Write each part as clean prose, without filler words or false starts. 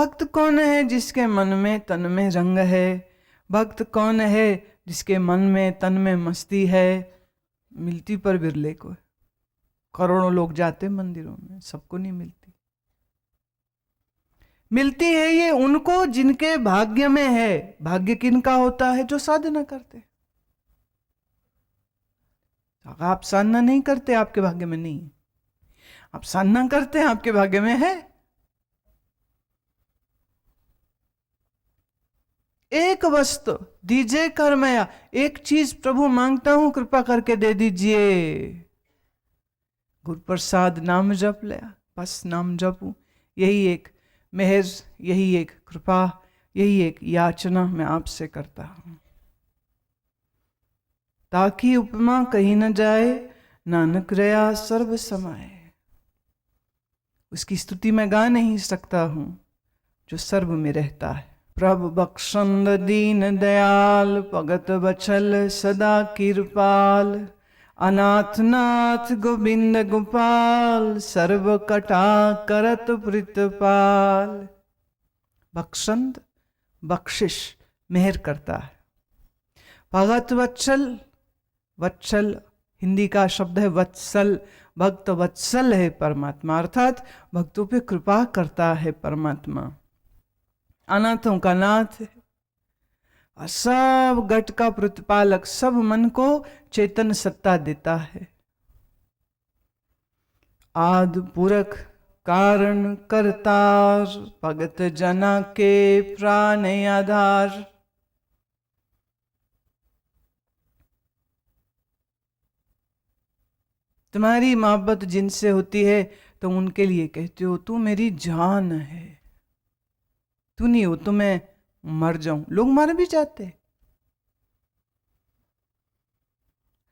भक्त कौन है जिसके मन में तन में रंग है? भक्त कौन है जिसके मन में तन में मस्ती है? मिलती पर बिरले को। करोड़ों लोग जाते मंदिरों में, सबको नहीं मिलती। मिलती है ये उनको जिनके भाग्य में है। भाग्य किनका होता है? जो साधना करते। आप साधना नहीं करते, आपके भाग्य में नहीं। आप साधना करते हैं, आपके भाग्य में है। एक वस्तु दीजिए कर्मया, एक चीज प्रभु मांगता हूं, कृपा करके दे दीजिए। गुरु प्रसाद नाम जप लिया, बस नाम जपू। यही एक मेहर, यही एक कृपा, यही एक याचना मैं आपसे करता हूं, ताकि उपमा कहीं न जाए, नानक रया सर्व समाए। उसकी स्तुति मैं गा नहीं सकता हूं जो सर्व में रहता है। प्रभु बख्शंद दीन दयाल, भगत बचल सदा कृपाल। अनाथ नाथ गोविंद गोपाल, सर्व कटा करत प्रीतपाल। बख्शंद बख्शिश, मेहर करता है। भगत वत्सल, वत्सल हिंदी का शब्द है वत्सल। भक्त वत्सल है परमात्मा, अर्थात भक्तों पे कृपा करता है परमात्मा। अनाथों का नाथ है और सब गट का प्रतिपालक, सब मन को चेतन सत्ता देता है। आद पुरख कारण करतार, भगत जना के प्राण आधार। तुम्हारी मोहब्बत जिनसे होती है तो उनके लिए कहते हो तू मेरी जान है, तू नहीं हो तो मैं मर जाऊं। लोग मर भी जाते,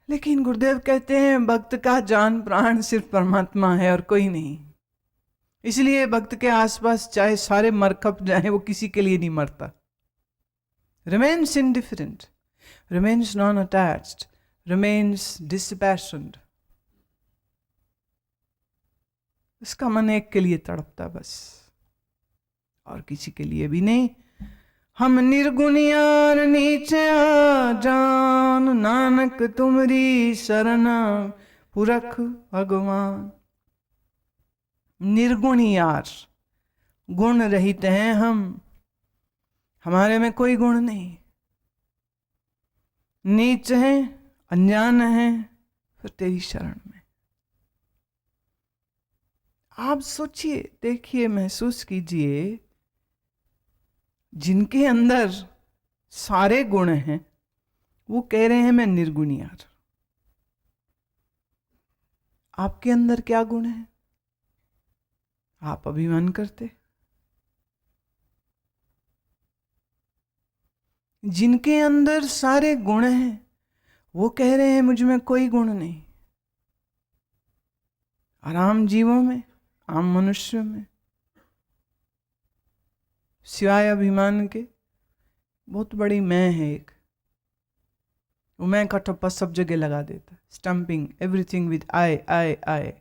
लेकिन गुरुदेव कहते हैं भक्त का जान प्राण सिर्फ परमात्मा है और कोई नहीं। इसलिए भक्त के आसपास चाहे सारे मरकप जाए, वो किसी के लिए नहीं मरता। Remains indifferent, remains non attached, remains dispassioned. उसका मन एक के लिए तड़पता बस, और किसी के लिए भी नहीं। हम निर्गुणियार नीचे आ जान, नानक तुमरी शरण पुरख भगवान। निर्गुणियार, गुण रहित हैं हम, हमारे में कोई गुण नहीं। नीच हैं, अनजान हैं, फिर तेरी शरण में। आप सोचिए, देखिए, महसूस कीजिए, जिनके अंदर सारे गुण हैं वो कह रहे हैं मैं निर्गुणियार। आपके अंदर क्या गुण है? आप अभिमान करते। जिनके अंदर सारे गुण हैं वो कह रहे हैं मुझ में कोई गुण नहीं। आराम जीवों में, आम मनुष्यों में, सिवाय अभिमान के बहुत बड़ी मैं है एक। वो मैं का ठप्पा सब जगह लगा देता, स्टम्पिंग एवरीथिंग विद आई आई आई।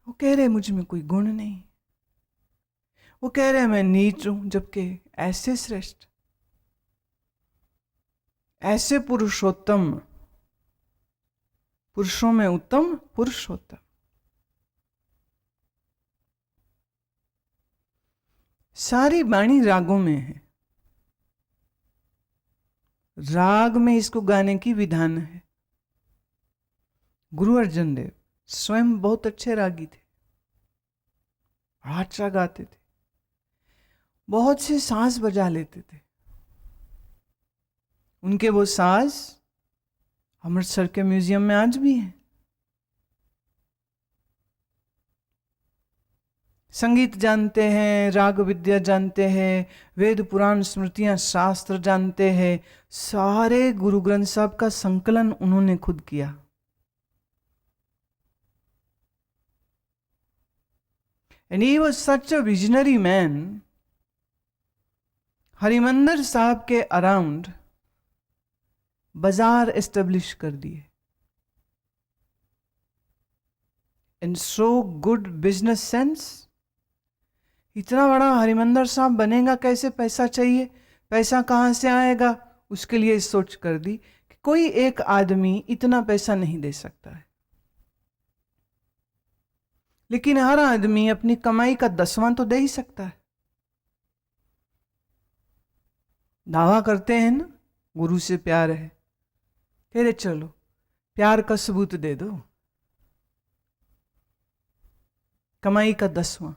वो कह रहे मुझ में कोई गुण नहीं, वो कह रहे मैं नीच हूं, जबकि ऐसे श्रेष्ठ, ऐसे पुरुषोत्तम, पुरुषों में उत्तम पुरुषोत्तम। सारी वाणी रागों में है, राग में इसको गाने की विधान है। गुरु अर्जन देव स्वयं बहुत अच्छे रागी थे, अच्छा गाते थे, बहुत से साज बजा लेते थे। उनके वो साज अमृतसर के म्यूजियम में आज भी हैं। संगीत जानते हैं, राग विद्या जानते हैं, वेद पुराण स्मृतियां शास्त्र जानते हैं। सारे गुरु ग्रंथ साहब का संकलन उन्होंने खुद किया। And he was such a visionary man. Harimandir साहब के अराउंड बाजार एस्टेब्लिश कर दिए। In so good business sense, इतना बड़ा हरिमंदिर साहब बनेगा कैसे, पैसा चाहिए, पैसा कहाँ से आएगा। उसके लिए सोच कर दी कि कोई एक आदमी इतना पैसा नहीं दे सकता है, लेकिन हर आदमी अपनी कमाई का 10वां तो दे ही सकता है। दावा करते हैं ना गुरु से प्यार है, कह रहे चलो प्यार का सबूत दे दो, कमाई का 10वां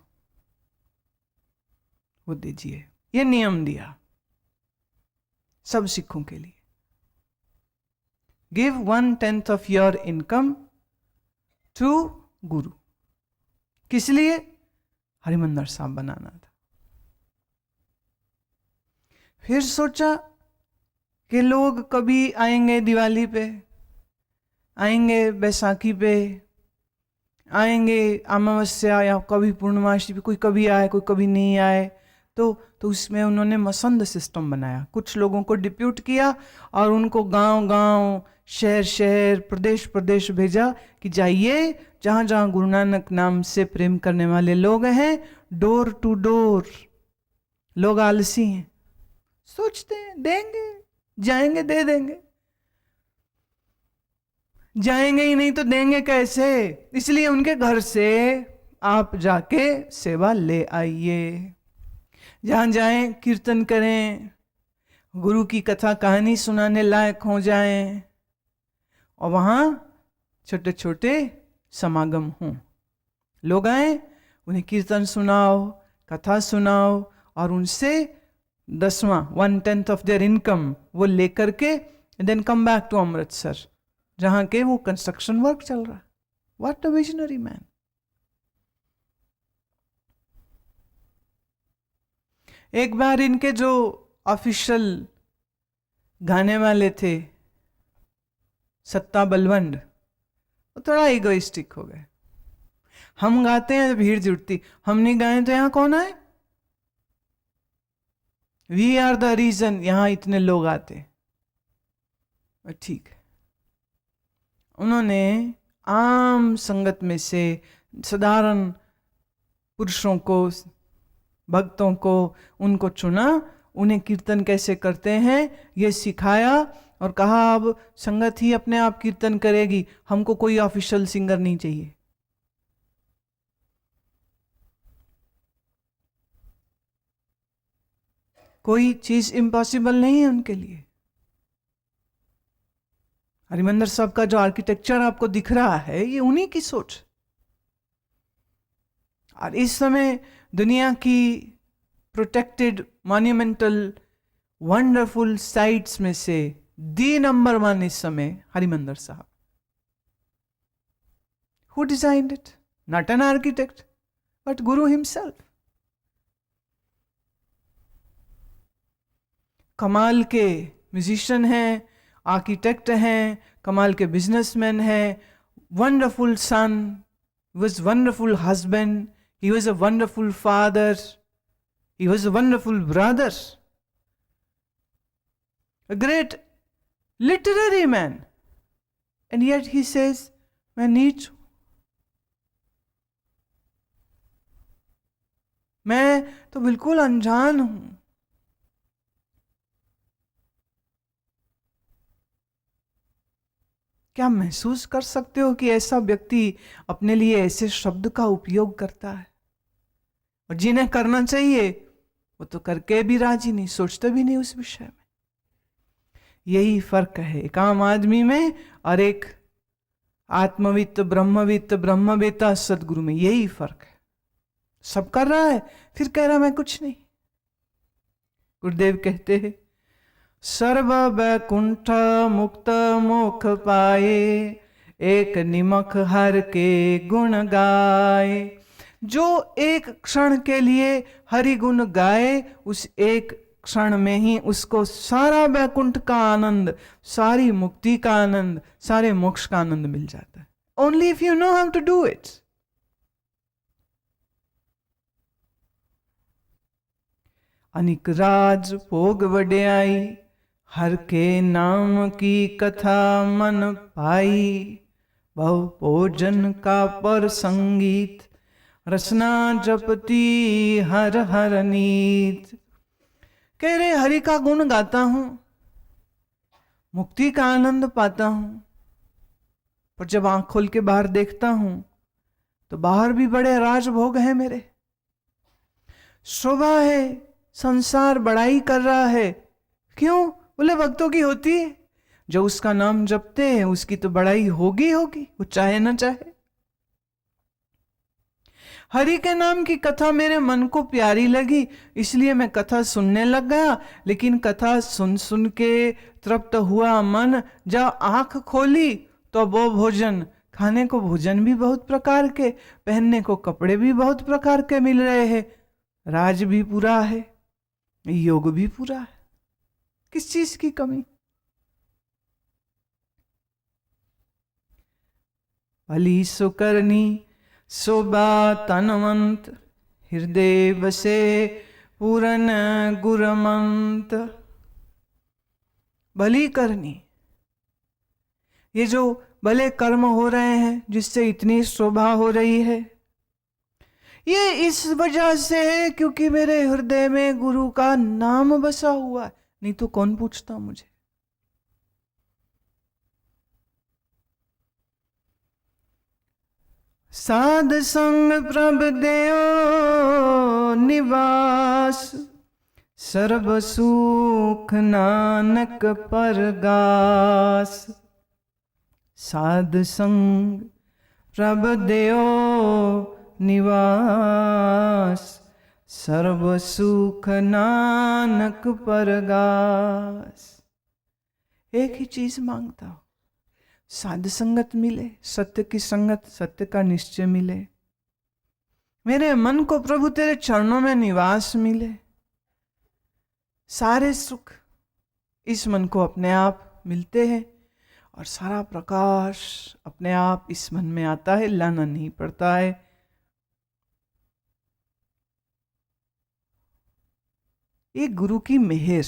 वो दीजिए। ये नियम दिया सब सिखों के लिए, give 1/10 of your income to guru. किस लिए? हरिमंदिर साहब बनाना था। फिर सोचा कि लोग कभी आएंगे दिवाली पे, आएंगे बैसाखी पे, आएंगे अमावस्या या कभी पूर्णमासी पे, कोई कभी आए कोई कभी नहीं आए, तो उसमें उन्होंने मसंद सिस्टम बनाया। कुछ लोगों को डिप्यूट किया और उनको गांव गांव, शहर शहर, प्रदेश प्रदेश भेजा कि जाइए जहाँ जहाँ गुरु नानक नाम से प्रेम करने वाले लोग हैं, डोर टू डोर। लोग आलसी हैं, सोचते हैं देंगे, जाएंगे दे देंगे, जाएंगे ही नहीं तो देंगे कैसे। इसलिए उनके घर से आप जाके सेवा ले आइए, जहाँ जाएं कीर्तन करें, गुरु की कथा कहानी सुनाने लायक हो जाएं, और वहाँ छोटे छोटे समागम हों। लोग आए, उन्हें कीर्तन सुनाओ, कथा सुनाओ, और उनसे 10वां 1/10 ऑफ देयर इनकम वो लेकर के then come back to Amritsar, जहाँ के वो कंस्ट्रक्शन वर्क चल रहा है। What a visionary man. एक बार इनके जो ऑफिशियल गाने वाले थे सत्ता बलवंड, वो थोड़ा इगोइस्टिक हो गए। हम गाते हैं तो भीड़ जुटती, हम नहीं गाएं तो यहाँ कौन आए, वी आर द रीजन यहाँ इतने लोग आते। ठीक है, उन्होंने आम संगत में से साधारण पुरुषों को, भक्तों को, उनको चुना, उन्हें कीर्तन कैसे करते हैं ये सिखाया, और कहा अब संगत ही अपने आप कीर्तन करेगी, हमको कोई ऑफिशियल सिंगर नहीं चाहिए। कोई चीज इम्पॉसिबल नहीं है उनके लिए। हरिमंदिर साहब का जो आर्किटेक्चर आपको दिख रहा है, ये उन्हीं की सोच। और इस समय दुनिया की प्रोटेक्टेड मॉन्यूमेंटल वंडरफुल साइट्स में से दी नंबर 1 इस समय हरिमंदिर साहब। Who designed it? Not an architect, but Guru himself. कमाल के म्यूजिशियन हैं, आर्किटेक्ट हैं, कमाल के बिजनेसमैन हैं, wonderful son, was wonderful husband, he was a wonderful father, he was a wonderful brother, a great literary man, and yet he says मैं नीच हूं, मैं तो बिल्कुल अनजान हूं। क्या महसूस कर सकते हो कि ऐसा व्यक्ति अपने लिए ऐसे शब्द का उपयोग करता है, और जिन्हें करना चाहिए वो तो करके भी राजी नहीं, सोचते भी नहीं उस विषय में। यही फर्क है एक आम आदमी में और एक आत्मवित्त ब्रह्मवित्त ब्रह्मवेता सदगुरु में, यही फर्क है। सब कर रहा है, फिर कह रहा मैं कुछ नहीं। गुरुदेव कहते हैं सर्व बैकुंठ मुक्त मुख पाए, एक निमख हर के गुण गाए। जो एक क्षण के लिए हरि गुण गाए, उस एक क्षण में ही उसको सारा बैकुंठ का आनंद, सारी मुक्ति का आनंद, सारे मोक्ष का आनंद मिल जाता है। Only if you know how to do it. अनिक राज भोग वड्याई, हर के नाम की कथा मन पाई। बहु भोजन का पर संगीत, रसना जपती हर हर नीत। कह रहे हरि का गुण गाता हूं, मुक्ति का आनंद पाता हूं, पर जब आंख खोल के बाहर देखता हूं तो बाहर भी बड़े राजभोग हैं मेरे। शोभा है, संसार बड़ाई कर रहा है। क्यों? बोले भक्तों की होती है, जो उसका नाम जपते हैं उसकी तो बड़ाई होगी होगी, वो चाहे ना चाहे। हरि के नाम की कथा मेरे मन को प्यारी लगी, इसलिए मैं कथा सुनने लग गया। लेकिन कथा सुन सुन के तृप्त हुआ मन, जब आंख खोली तो वो भोजन, खाने को भोजन भी बहुत प्रकार के, पहनने को कपड़े भी बहुत प्रकार के मिल रहे हैं, राज भी पूरा है, योग भी पूरा है, किस चीज की कमी? भली सुकरनी शोभा तनवंत, हृदय बसे पूरन गुरमंत। भली करनी, ये जो भले कर्म हो रहे हैं जिससे इतनी शोभा हो रही है, ये इस वजह से है क्योंकि मेरे हृदय में गुरु का नाम बसा हुआ है, नहीं तो कौन पूछता मुझे। साध संग प्रभ देओ निवास, सर्व सुख नानक परगास। साध संग प्रभ देओ निवास, सर्व सुख नानक परगास। एक ही चीज मांगता हूं, साध संगत मिले, सत्य की संगत, सत्य का निश्चय मिले, मेरे मन को प्रभु तेरे चरणों में निवास मिले। सारे सुख इस मन को अपने आप मिलते हैं और सारा प्रकाश अपने आप इस मन में आता है, लाना नहीं पड़ता है। ये गुरु की मेहर,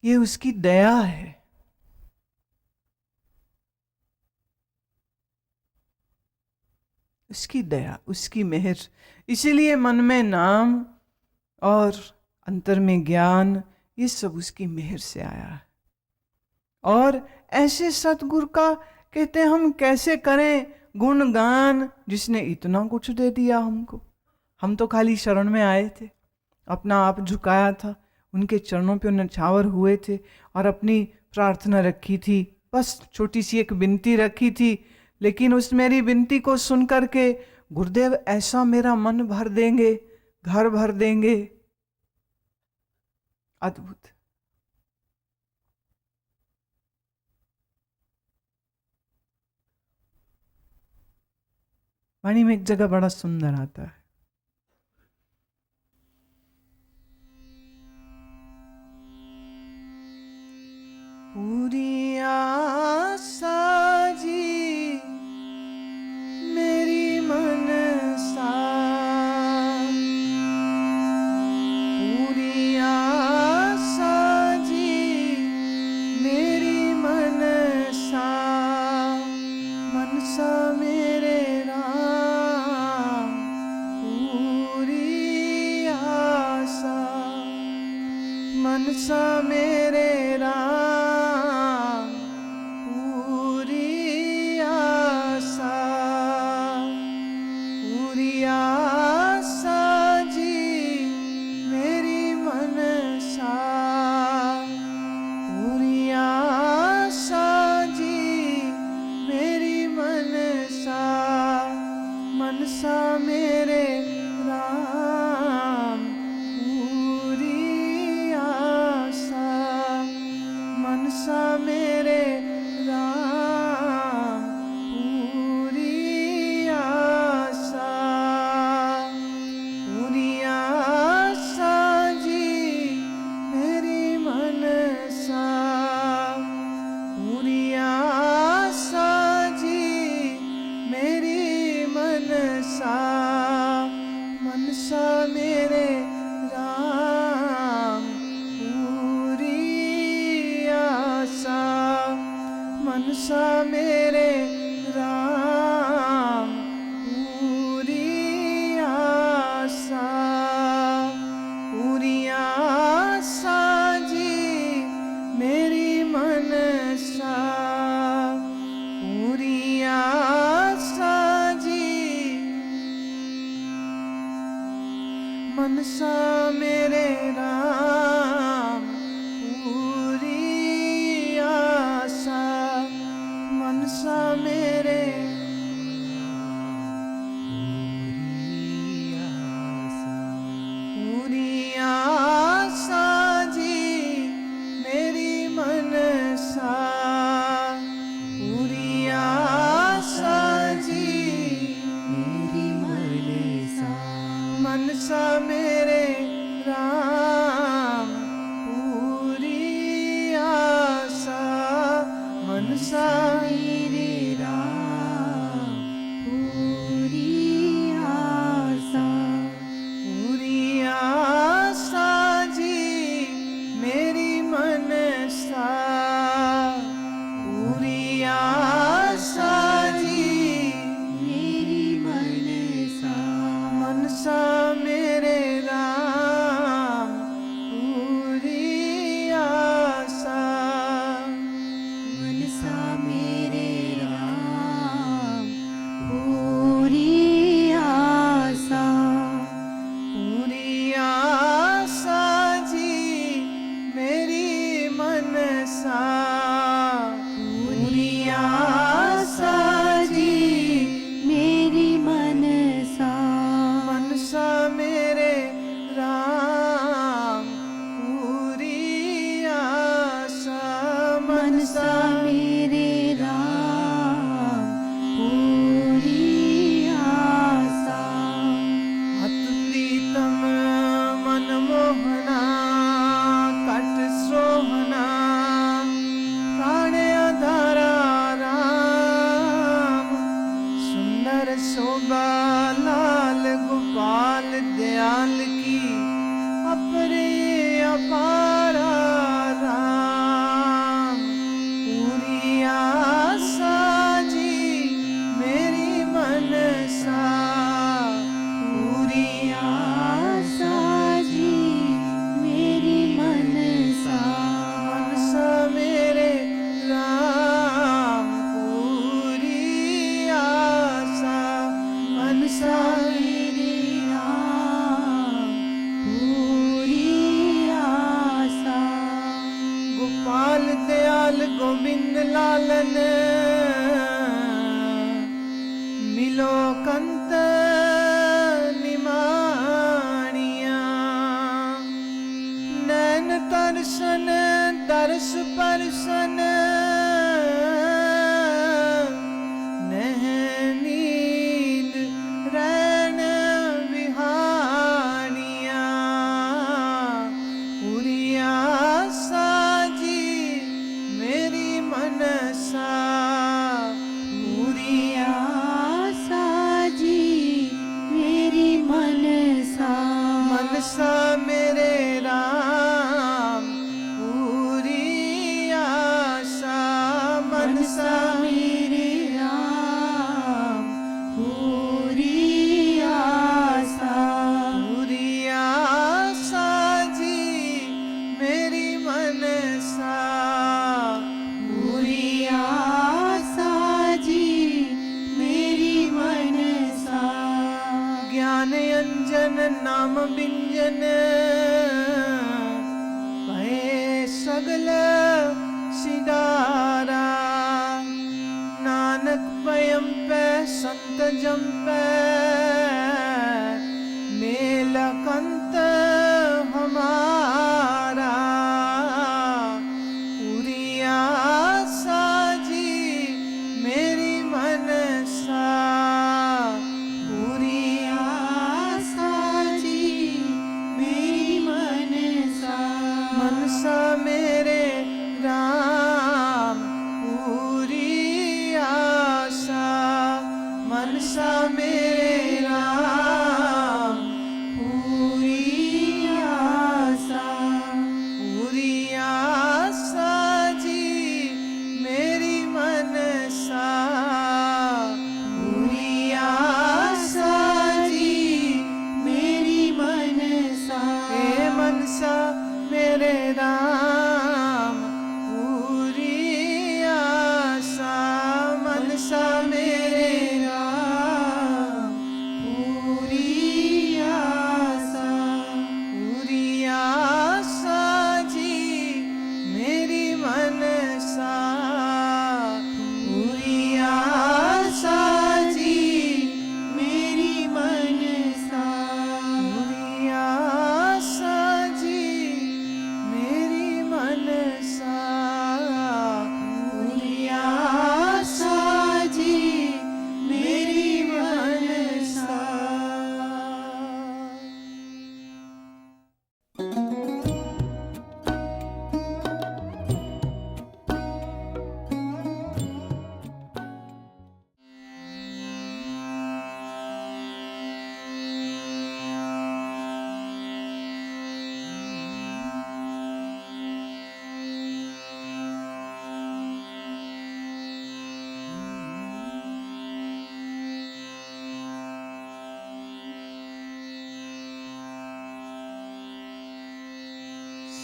ये उसकी दया है। उसकी दया, उसकी मेहर, इसीलिए मन में नाम और अंतर में ज्ञान, ये सब उसकी मेहर से आया है। और ऐसे सतगुरु का कहते हैं हम कैसे करें गुणगान, जिसने इतना कुछ दे दिया हमको। हम तो खाली शरण में आए थे, अपना आप झुकाया था, उनके चरणों पे नछावर हुए थे और अपनी प्रार्थना रखी थी, बस छोटी सी एक विनती रखी थी। लेकिन उस मेरी विनती को सुन करके गुरुदेव ऐसा मेरा मन भर देंगे, घर भर देंगे, अद्भुत। वाणी में एक जगह बड़ा सुंदर आता है, पूरी आशा जी मेरी मनसा, पूरी आशा जी मेरी मनसा, मनसा मेरे राम पूरी आशा, मनसा मेरे राम पूरी आशा, पूरी आशा जी मेरी मनसा, पूरी आशा जी मेरी मनसा, मनसा मेरे राम पूरी आशा। मनसा मेरे राम पूरी आशा, मनसा मेरे पूरी आशा जी मेरी मनसा, पूरी आशा जी मेरी मनसा, मनसा मेरे राम पूरी आशा, मनसा मेरे राम पूरी आशा, पूरी आशा जी मेरी मनसा, पूरी आशा जी मेरी मनसा, मनसा मेरे राम पूरी आशा, मनसा मेरे राम पूरी आशा, पूरी आशा जी मेरी मनसा, पूरी आशा जी मेरी मनसा, मनसा मेरे राम पूरी आशा, मनसा मेरे राम पूरी आशा, अति प्रीतम मनमोहना कट सोहना, प्राण आधारा राम, सुंदर शोभा लाल गोपाल दयाल की अपरे अपारा राम, पूरी आशा जी मेरी मनसा, पूरी आशा जी मेरी मनसा, मनसा मेरे राम पूरी आशा, मनसा मेरे राम पूरी आशा, गोपाल दयाल गोविंद लालन मिलो कंत निमाणिया, नैन दर्शन दर्श परसन, नह नींद रैन विहानिया, पूरी आशा जी मेरी मनसा, पूरी आशा जी मेरी मनसा, मनसा मेरे राम पूरी आशा, मनसा मेरे राम पूरी आशा, पूरी आशा जी मेरी मनसा, पूरी आशा जी मेरी मनसा, ज्ञान अंजन नाम बिंजन भये सगल सिदारा, नानक पयम पे संत जम पे मेला कंत हमारा, पूरी आशा जी मेरी मनसा, पूरी आशा जी मेरी मनसा, मनसा मेरे राम पूरी आशा, मनसा मेरे राम पूरी आशा, पूरी आशा जी मेरी मनसा, पूरी आशा जी मेरी मनसा, हे मनसा मेरे राम पूरी आशा, मनसा मेरे राम पूरी आशा,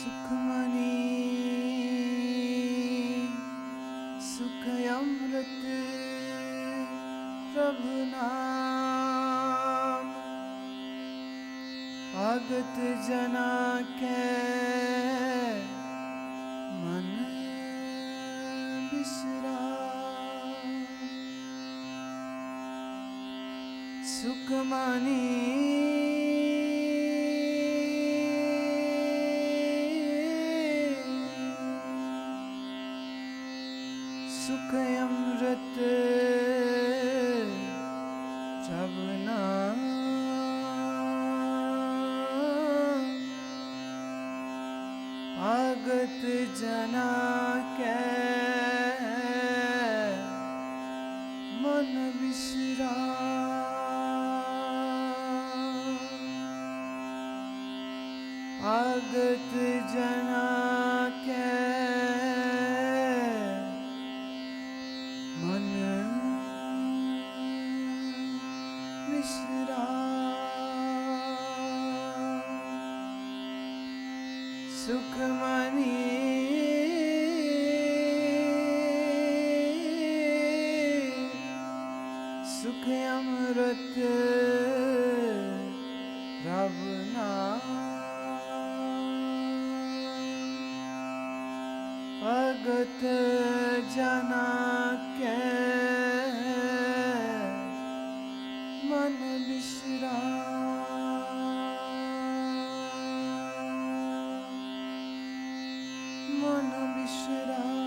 सुखमणि सुख अमृत प्रभु नाम, भगत जना के मन बिसराम। सुखमणि सुख अमृत प्रभु नाम, भगत जना के मन बिसराम। भगत जना के मन बिसराम। सुखमणि सुख अमृत प्रभु नाम, भगत जना के मन बिसराम। मन बिसराम।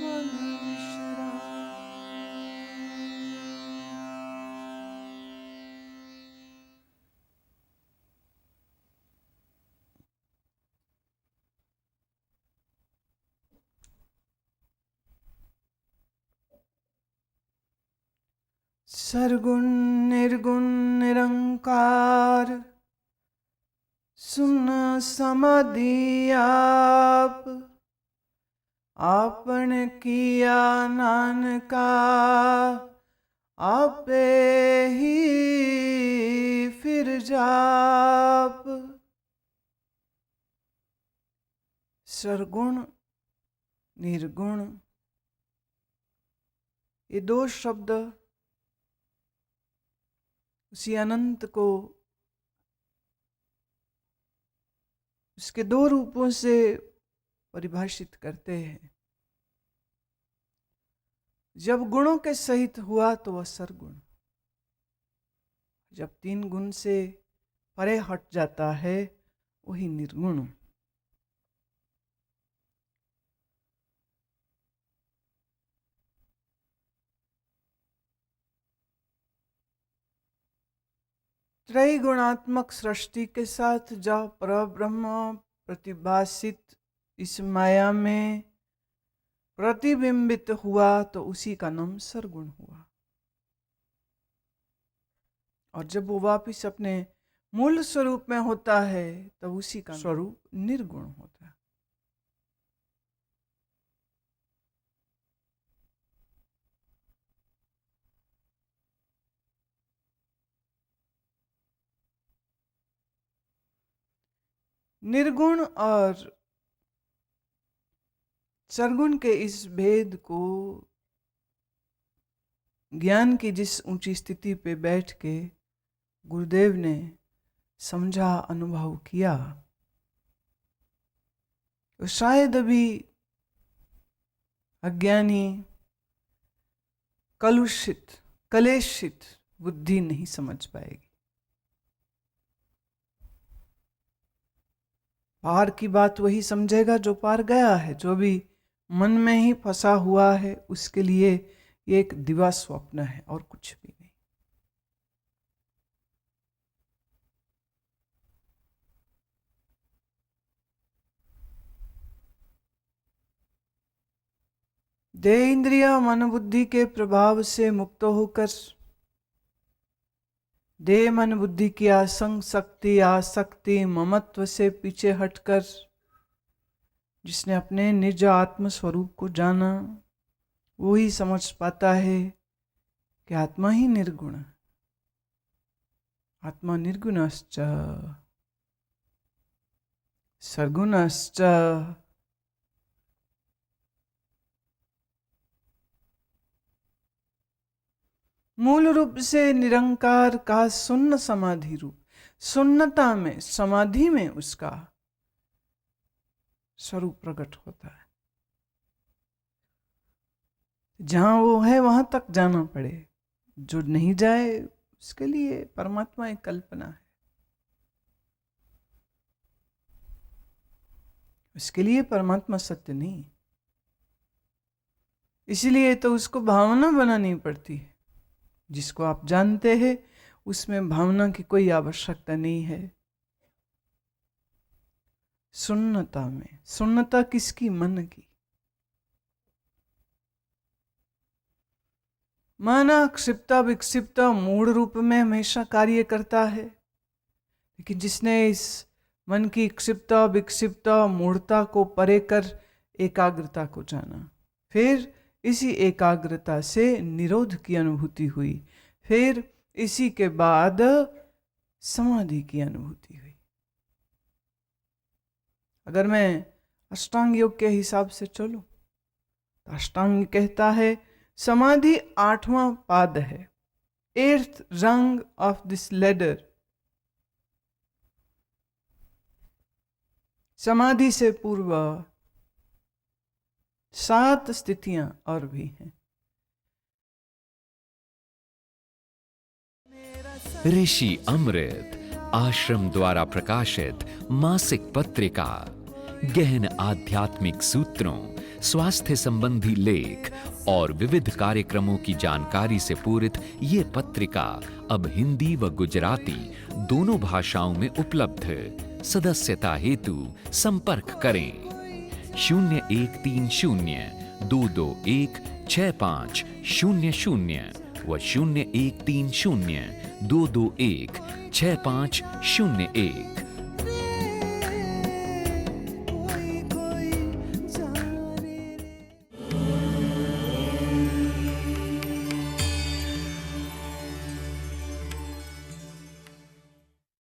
मन बिसराम। सरगुण निर्गुण निरंकार, सुन समाधि आप, आपन किया नानका, आपे ही फिर जाप। सरगुण निर्गुण, ये दो शब्द उसी अनंत को उसके दो रूपों से परिभाषित करते हैं। जब गुणों के सहित हुआ तो वह सरगुण, जब तीन गुण से परे हट जाता है वही निर्गुण। त्रैगुणात्मक सृष्टि के साथ जब परब्रह्म प्रतिभासित इस माया में प्रतिबिंबित हुआ तो उसी का नाम सरगुण हुआ। और जब वो वापिस अपने मूल स्वरूप में होता है तब उसी का स्वरूप निर्गुण होता है। निर्गुण और सरगुण के इस भेद को ज्ञान की जिस ऊंची स्थिति पे बैठ के गुरुदेव ने समझा, अनुभव किया, तो शायद अभी अज्ञानी कलुषित कलेशित बुद्धि नहीं समझ पाएगी। पार की बात वही समझेगा जो पार गया है। जो भी मन में ही फंसा हुआ है उसके लिए ये एक दिवा स्वप्न है और कुछ भी नहीं। देह इंद्रिया मन बुद्धि के प्रभाव से मुक्त होकर देह मन बुद्धि की आसंग शक्ति आसक्ति ममत्व से पीछे हटकर जिसने अपने निज आत्म स्वरूप को जाना वो ही समझ पाता है कि आत्मा ही निर्गुण है आत्मा निर्गुणश्च सर्गुणश्च मूल रूप से निरंकार का शून्य समाधि रूप, शून्यता में, समाधि में उसका स्वरूप प्रकट होता है। जहां वो है वहां तक जाना पड़े, जो नहीं जाए उसके लिए परमात्मा एक कल्पना है, उसके लिए परमात्मा सत्य नहीं। इसीलिए तो उसको भावना बनानी पड़ती है। जिसको आप जानते हैं उसमें भावना की कोई आवश्यकता नहीं है। शून्यता में, शून्यता किसकी? मन की। माना क्षिप्ता विक्षिप्ता मूढ़ रूप में हमेशा कार्य करता है, लेकिन जिसने इस मन की क्षिप्ता विक्षिप्ता मूढ़ता को परे कर एकाग्रता को जाना, फिर इसी एकाग्रता से निरोध की अनुभूति हुई, फिर इसी के बाद समाधि की अनुभूति हुई। अगर मैं अष्टांग योग के हिसाब से चलूं तो अष्टांग कहता है समाधि 8वां पाद है, 8th रंग ऑफ दिस लेडर। समाधि से पूर्व 7 स्थितियां और भी हैं। ऋषि अमृत आश्रम द्वारा प्रकाशित मासिक पत्रिका, गहन आध्यात्मिक सूत्रों, स्वास्थ्य संबंधी लेख और विविध कार्यक्रमों की जानकारी से पूरित ये पत्रिका अब हिंदी व गुजराती दोनों भाषाओं में उपलब्ध है। सदस्यता हेतु संपर्क करें 013022165000 व 013022165001।